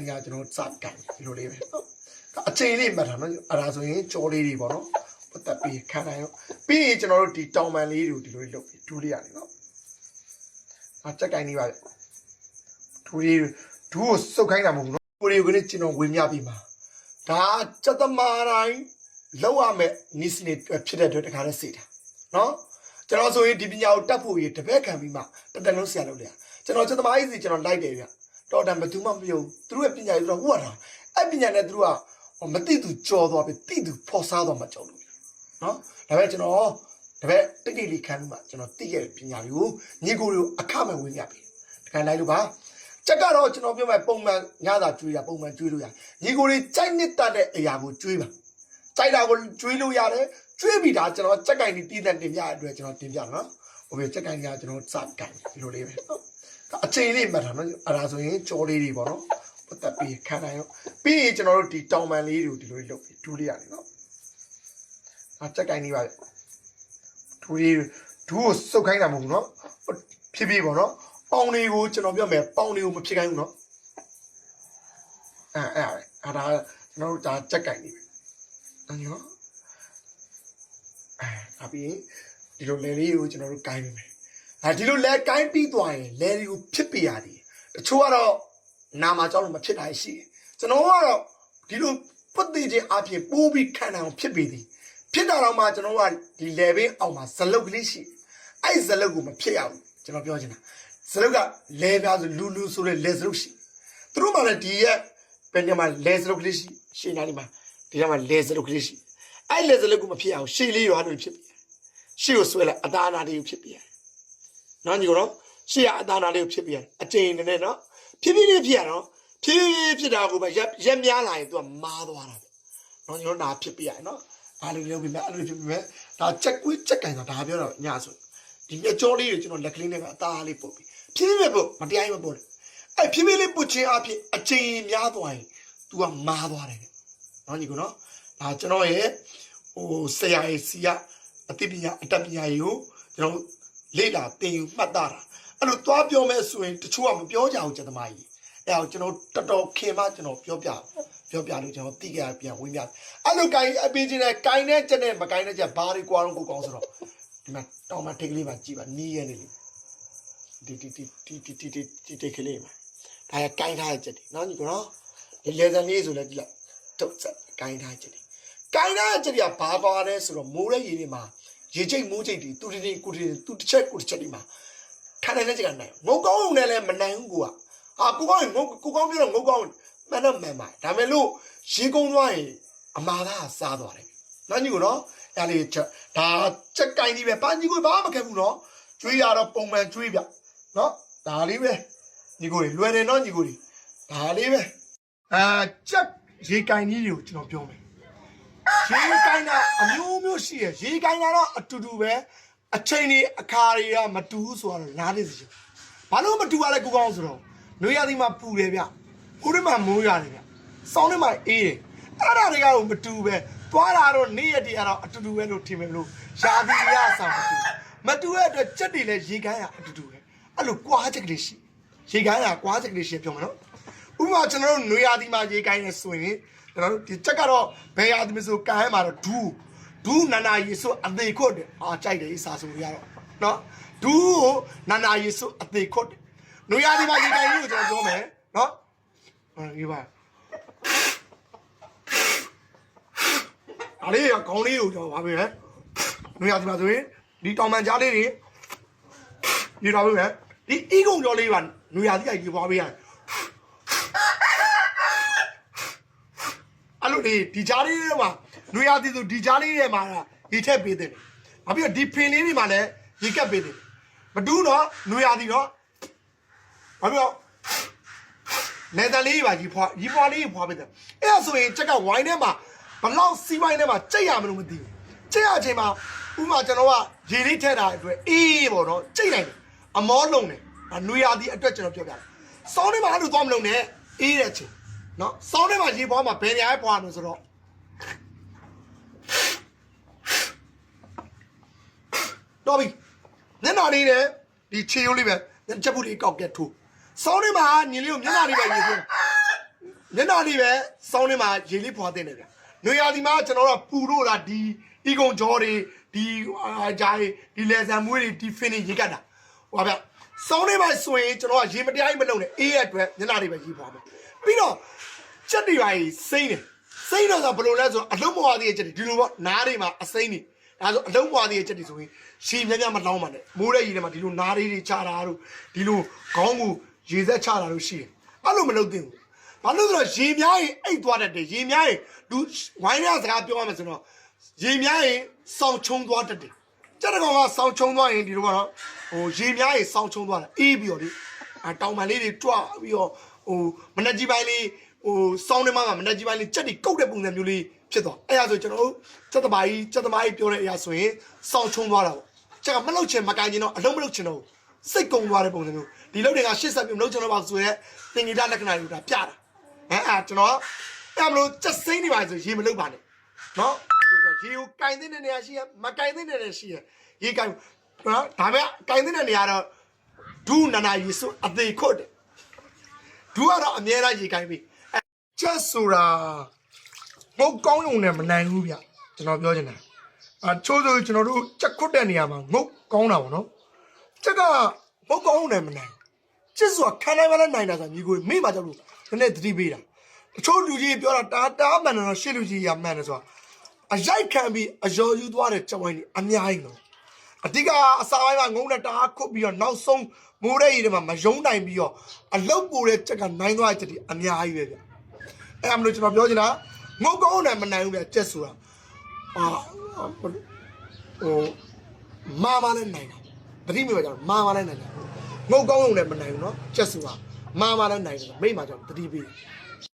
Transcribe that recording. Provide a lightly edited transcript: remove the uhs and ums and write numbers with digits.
ညာကျွန်တော်စကန်ဒီလိုလေးပဲအချိန်လေးမှတ်ထားနော်အဲ့ဒါဆိုရင်ကြောလေးတွေပေါ့နော်ပတ်သက်ပြီးခံနိုင်ရောပြီးရင်ကျွန်တော်တို့ဒီတောင်ပန်လေးတွေကိုဒီလိုလုပ်ပြီးဒူးလေးရတယ်နော်အချက်ကိုင်းနေပါဒူးလေးဒူးကိုစုပ်ခိုင်းတာမဟုတ်ဘူးနော်ကိုရီကိုလည်းကျွန်တော်ဝင်မြပြီးမှာဒါစက်သမားတိုင်းလောက်ရမယ်နီးစနစ်ဖြစ်တဲ့အတွက်တခါလဲစေတာနော်ကျွန်တော်ဆိုရင်ဒီပညာကိုတတ်ဖို့ရတပည့်ခံပြီးမှတတလုံးဆရာလုပ်လေကျွန်တော်စက်သမားကြီးစီကျွန်တော်လိုက်တယ်ဗျတော်တယ်ဘယ်သူမှမပြောဘူးသူတို့ရဲ့ပညာကြီးတော့ဟိုတာအဲ့ပညာနဲ့သူတို့ကမသိသူကြော်သွားပြီသိသူဖော်စားသွားမှကြောက်လို့နော်ဒါပေမဲ့ကျွန်တော်တပည့်တိတ်တိတ်လေးခံပြီးမှကျွန်တော်သိခဲ့တဲ့ပညာတွေကိုညီကိုတွေကိုအခမဲ့ဝင်ရပြီတခါလိုက်လို့ပါချက်ကတော့ကျွန်တော်ပြောမယ်ပုံမှန်ညသာကျွေးတာပုံမှန်ကျွေးလို့ရညီကိုတွေကြိုက်နှစ်တတ်တဲ့အရာကိုကျွေးပါကြိုက်တာကိုကျွေးလို့ရတယ်ကျွေးပြီးတာကျွန်တော်ချက်ကင်ပြီးတည်တဲ့တင်ပြအတွက်ကျွန်တော်တင်ပြနော်ဟိုပြချက်ကင်ကကျွန်တော်စကန်ဒီလိုလေးပဲအချိန်လေးမှတ်ထားနော်အဲ့ဒါဆိုရင်ကြောလေးတွေပေါ့နော်ပတ်သက်ပြီးခံနိုင်ရောပြီးရင်ကျွန်တော်တို့ဒီတောင်ပန်လေးတွေကိုဒီလိုလုပ်ပြီးဒူးလေးရတယ်နော်အချက်ကင်နေပါဒူးလေးဒူးကိုစုပ်ခိုင်းတာမဟုတ်ဘူးနော်ဖြည်းဖြည်းပေါ့နော်ပေါင်တွေကိုကျွန်တော်ပြောမယ်ပေါင်တွေကိုမဖြစ်ခိုင်းဘူးနော်အဲ့ဒါကျွန်တော်တို့ဒါချက်ကင်နေပြီအဲ့နော်အပြီးဒီလိုလေလေးကိုကျွန်တော်တို့ကိုင်းနေမယ်ဒီလိုလဲကိုင်းပြီးသွားရင်လဲတွေကိုဖြစ်ပြရတယ်တချို့ကတော့နာမှာကြောက်လို့မဖြစ်တာရှိတယ်ကျွန်တော်ကတော့ဒီလိုပုတ်သေးခြင်းအပြင်ပိုးပြီးခံအောင်ဖြစ်ပြီးသည်ဖြစ်တာတော့မှကျွန်တော်ကဒီလေဘင်းအောက်မှာဇလုတ်ကလေးရှိအဲ့ဇလုတ်ကိုမဖြစ်ရဘူးကျွန်တော်ပြောချင်တာဇလုတ်ကလဲပြားဆိုလူဆိုတဲ့လဲဇလုတ်ရှိသူတို့မှလည်းဒီရဲ့ဘယ်ညမှာလဲဇလုတ်ကလေးရှိနေတယ်မှာဒီကမှာလဲဇလုတ်ကလေးရှိအဲ့လဲဇလုတ်ကိုမဖြစ်အောင်ရှေ့လေးရွာလို့ဖြစ်ပြီးရှေ့ကိုဆွဲလိုက်အသားနာလေးကိုဖြစ်ပြီးနော်ညီကတော့ရှေ့ကအသားနာလေးကိုဖြစ်ပြီးအကျဉ်းနဲ့နော်ဖြည်းဖြည်းလေးဖြစ်ရတော့ဖြည်းဖြည်းဖြစ်တာကိုပဲရက်များလာရင် तू ကမားသွားတာနော်ညီတို့နာဖြစ်ပြီးရနော်အားလေးလုပ်ပြီးမှအဲ့လိုဖြစ်ပြီးမှဒါချက်ကွေးချက်ကန်ဆိုတာဒါပြောတော့ညဆိုဒီမျက်ကြောလေးတွေကျွန်တော်လက်ကလေးနဲ့ကအသားလေးပုတ်ပြီးဖြည်းဖြည်းပုတ်မတရားမပုတ်လေအဲ့ဖြည်းဖြည်းလေးပုတ်ခြင်းအပြင်အကျဉ်းများသွားရင် तू ကမားသွားတယ်နော်ညီကနော်ဒါကျွန်တော်ရဲ့ဟိုဆရာရဲ့စီကအသိပညာအတတ်ပညာတွေကိုကျွန်တော်လေ့လာသင်ယူမှတ်သားတာအဲ့လိုသွားပြောမဲ့ဆိုရင်တချို့ကမပြောကြဘူးကျက်သမားကြီးအဲ့တော့ကျွန်တော်တော်တော်ခင်မှကျွန်တော်ပြောပြလို့ကျွန်တော်သိကြပြန်ဝင်ပြအဲ့လိုကိုင်းအပေးခြင်းနဲ့ကိုင်းတဲ့ချက်နဲ့မကိုင်းတဲ့ချက်ဘာတွေကွာတော့ကိုကောင်းဆိုတော့ဒီမှာတောင်မထိတ်ကလေးပါကြည့်ပါနီးရဲနေလေဒီကလေးမှာဒါရကိုင်းထားတဲ့ချက်တွေနော်ညီကတော့ဒီလေဆန်လေးဆိုလည်းကြည့်လိုက်တုတ်ဆက်ကိုင်းထားတဲ့ချက်တွေကိုင်းထားတဲ့ချက်တွေကဘာကွာလဲဆိုတော့မိုးတဲ့ရေတွေမှာရေချိတ်မိုးချိတ်တွေသူတစ်ချက်ဒီမှာထားတဲ့ချက်ကနိုင်ငုတ်ကောင်းနဲ့လည်းမနိုင်ဘူးကွာကိုကောင်းရင်ကိုကောင်းပြောတော့ငုတ်ကောင်းမှန်တော့မှန်ပါဒါပေမဲ့လို့ရေကုန်သွားရင်အမာသားစားသွားတယ်နော်ညီကိုနော်အဲ့လေချက်ဒါချက်ကင်ကြီးပဲပါညီကိုဘာမှမခက်ဘူးနော်ကျွေးရတော့ပုံမှန်ကျွေးပြနော်ဒါလေးပဲညီကိုလွယ်တယ်နော်ညီကိုဒါလေးပဲချက်ရေကင်ကြီးတွေကိုကျွန်တော်ပြောမယ်ရေကိုင်းတာအမျိုးမျိုးရှိရရေကိုင်းတာတော့အတူတူပဲအချိန်တွေအခါတွေကမတူဘူးဆိုတော့နားလေးစီဘာလို့မတူရလဲကိုကောင်းဆိုတော့နွေရသည်မှာပူတယ်ဗျဟိုထဲမှာမိုးရတယ်ဗျစောင်းထဲမှာအေးတယ်အဲ့ဒါတွေကတော့မတူပဲသွားတာတော့နေ့ရက်တွေကတော့အတူတူပဲလို့ထင်မယ်လို့ရာသီရဆောင်မတူတဲ့အတွက်ချက်တွေလည်းရေကိုင်းရအတူတူပဲအဲ့လိုကွာချက်ကလေးရှိရေကိုင်းရကွာချက်ကလေးရှိပြောမယ်နော်ဥပမာကျွန်တော်တို့နွေရသည်မှာရေကိုင်းနေဆိုရင်ကျွန်တော်တို့ဒီချက်ကတော့ဘယ်ရသည်မဆိုကန်ဟဲမှာတော့ဒူးနာနာရီဆိုအသေးခွတ်တယ်ကြိုက်တယ်အစားဆိုရတော့နော်ဒူးကိုနာနာရီဆိုအသေးခွတ်တယ်နွေရသည်မှာရေကိုင်းလို့ကျွန်တော်ပြောမယ်နော်ဒီပါအားလေးကခေါင်းလေးကိုကျွန်တော်ဗာပဲနွေရသည်မှာဆိုရင်ဒီတောင်ပန်ကြားလေးတွေဒီတော့ပဲဒီအီးကုံကြောလေးပါနွေရသည်ကကြီးပွားပေးရတယ်အဲ့လိုဒီကြားလေးတွေမှာနွေရသည်ဆိုဒီကြားလေးတွေမှာရေထက်ပေးတယ်။နောက်ပြီးတော့ဒီဖင်လေးတွေမှာလည်းရေကပ်ပေးတယ်။မတူးတော့နွေရသည်တော့နောက်ပြီးတော့လေတလေးပါကြီးဖွာလေးဖွာပေးတယ်။အဲ့ဒါဆိုရင်ချက်ကဝိုင်းထဲမှာဘလောက်စီးပိုင်းထဲမှာကြိတ်ရမလို့မသိဘူး။ကြိတ်ရအချိန်မှာဥမာကျွန်တော်ကရေလေးထည့်တာအတွက်အေးပေါ့နော်ကြိတ်နိုင်တယ်။အမောလုံးတယ်။နွေရသည်အတွက်ကျွန်တော်ပြောပြတယ်။စောင်းထဲမှာအဲ့လိုသွားမလုံးနဲ့အေးတဲ့အချိန်နော်စောင်းထဲမှာရေပွားမှာဘယ်နေရာပွားလို့ဆိုတော့တော်ပြီမျက်နှာလေးနဲ့ဒီခြေရိုးလေးပဲချက်ပုလေးကောက်ကက်ထိုးစောင်းထဲမှာညီလေးကိုမျက်နှာလေးပဲရေထိုး မျက်နှာလေးပဲစောင်းနေမှာရေလေးဖွာတင်နေဗျနွေရာသီမှာကျွန်တော်တို့ပူလို့လားဒီဤကုံကြောတွေဒီဂျာတွေဒီလေဆန်မွေးတွေဒီဖင်းတွေရေကတ်တာဟိုဗျစောင်းနေမှာဆိုရင်ကျွန်တော်ကရေမတရားကြီးမလုပ်နဲ့အေးရအတွက်မျက်နှာလေးပဲရေဖွာမယ်ပြီးတော့ချက်တွေပါစိမ့်တယ်စိမ့်တော့ဆိုဘယ်လိုလဲဆိုအလုံးမွာသေးတဲ့ချက်တွေဒီလိုပေါ့နားတွေမှာအစိမ့်နေဒါဆိုအလုံးမွာသေးတဲ့ချက်တွေဆိုရင်ရှည်များများမလောင်းပါနဲ့မိုးတဲ့ရေထဲမှာဒီလိုနားလေးတွေချတာတို့ဒီလိုခေါင်းကိုရေဆက်ချတာတို့ရှိတယ်အဲ့လိုမလုပ်သင့်ဘူးဘာလို့လဲဆိုတော့ရေများရင်အိတ်သွားတတ်တယ်ရေများရင်လူဝိုင်းရစကားပြောရမယ်ဆိုတော့ရေများရင်စောင်းချုံသွားတတ်တယ်ကြက်တကောင်ကစောင်းချုံသွားရင်ဒီလိုကတော့ဟိုရေများရင်စောင်းချုံသွားတယ်အေးပြီးတော့လေတောင်ပန်လေးတွေတွားပြီးတော့ဟိုမနှက်ကြီးပိုင်းလေးဟိုစောင်းနေမှာမနှက်ကြီးပိုင်းလေးကြက်တွေကုတ်တဲ့ပုံစံမျိုးလေးဖြစ်သွားအဲ့ဒါဆိုကျွန်တော်တို့ကြက်သမားကြီးပြောတဲ့အရာဆိုရင်စောင်းချုံသွားတာပေါ့ကြက်ကမလောက်ချင်မကန်ချင်တော့အလုံးမလောက်ချင်တော့စိတ်ကုံသွားတဲ့ပုံစံမျိုးဒီလောက်တွေက80မျိုးမလောက်ချင်တော့ပါဆိုရဲသင်္ကေတလက္ခဏာတွေဒါပြတာကျွန်တော်အဲ့မလို့စက်စိမ့်နေပါဆိုရေမလုပ်ပါနဲ့နော်ရေကိုကင်တဲ့နေရာရှိရမကင်တဲ့နေရာရှိရရေကင်နော်ဒါပေမဲ့ကင်တဲ့နေရာတော့ဒူးနာနာရေစုအသေးခွတ်တယ်ဒူးကတော့အများအားရေကင်ပြီချက်ဆိုတာငုတ်ကောင်းရုံနဲ့မနိုင်ဘူးဗျကျွန်တော်ပြောချင်တာချိုးဆိုကျွန်တော်တို့ချက်ခွတ်တဲ့နေရာမှာငုတ်ကောင်းတာပေါ့နော်ချက်ကငုတ်ကောင်းရုံနဲ့မနိုင်ချက်ဆိုတာခံနိုင်ပါလားနိုင်တာဆိုညီကိုမိမကြောက်လို့နည်းနည်းသတိပေးတာအချို့လူကြီးပြောတာတားမှန်တယ်ရှစ်လူကြီးရမှန်တယ်ဆိုတာအရိုက်ခံပြီးအယော်ယူသွားတဲ့ကြောင်ဝိုင်းကြီးအများကြီးနော်အတိကအစာပိုင်းမှာငုံနဲ့တားခုတ်ပြီးတော့နောက်ဆုံးမိုးတဲ့ရေထဲမှာမယုံနိုင်ပြီးတော့အလုတ်ပိုတဲ့ချက်ကနိုင်သွားတဲ့ချက်တွေအများကြီးပဲဗျအဲ့အမလို့ကျွန်တော်ပြောချင်တာငုတ်ကောင်းနဲ့မနိုင်ဘူးဗျချက်ဆိုတာဟိုမာလည်းနိုင်တာတတိမိပါကြတော့မာလည်းနိုင်တာငုတ်ကောင်းုံနဲ့မနိုင်ဘူးနော်ချက်ဆိုတာမာလည်းနိုင်တယ်မိမကြောင့်တတိပေး